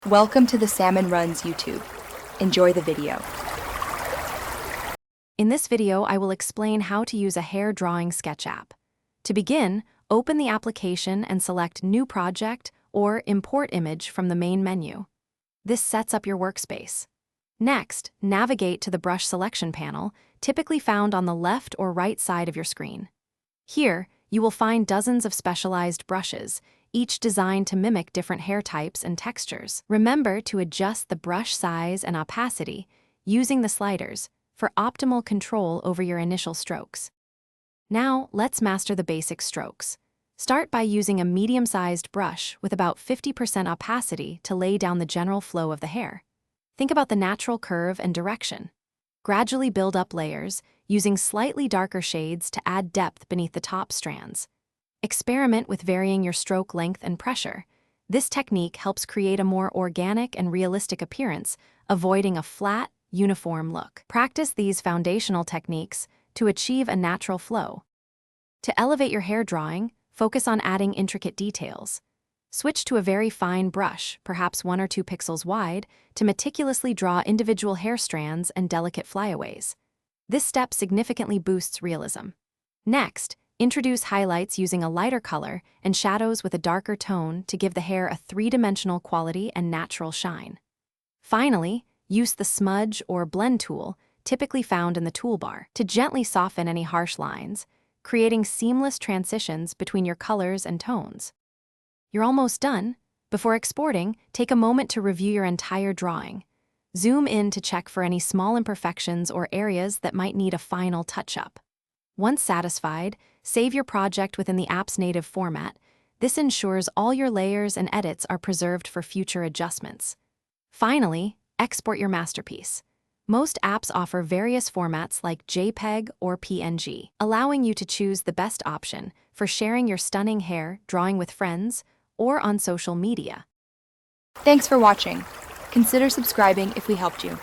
Welcome to the Salmon Runs YouTube. Enjoy the video. In this video, I will explain how to use a hair drawing sketch app. To begin, open the application and select New Project or Import Image from the main menu. This sets up your workspace. Next, navigate to the brush selection panel, typically found on the left or right side of your screen. Here, you will find dozens of specialized brushes, each designed to mimic different hair types and textures. Remember to adjust the brush size and opacity using the sliders for optimal control over your initial strokes. Now, let's master the basic strokes. Start by using a medium-sized brush with about 50% opacity to lay down the general flow of the hair. Think about the natural curve and direction. Gradually build up layers, using slightly darker shades to add depth beneath the top strands. Experiment with varying your stroke length and pressure. This technique helps create a more organic and realistic appearance, avoiding a flat, uniform look. Practice these foundational techniques to achieve a natural flow. To elevate your hair drawing, focus on adding intricate details. Switch to a very fine brush, perhaps 1 or 2 pixels wide, to meticulously draw individual hair strands and delicate flyaways. This step significantly boosts realism. Next, introduce highlights using a lighter color and shadows with a darker tone to give the hair a three-dimensional quality and natural shine. Finally, use the smudge or blend tool, typically found in the toolbar, to gently soften any harsh lines, creating seamless transitions between your colors and tones. You're almost done. Before exporting, take a moment to review your entire drawing. Zoom in to check for any small imperfections or areas that might need a final touch-up. Once satisfied, save your project within the app's native format. This ensures all your layers and edits are preserved for future adjustments. Finally, export your masterpiece. Most apps offer various formats like JPEG or PNG, allowing you to choose the best option for sharing your stunning hair drawing with friends or on social media. Thanks for watching. Consider subscribing if we helped you.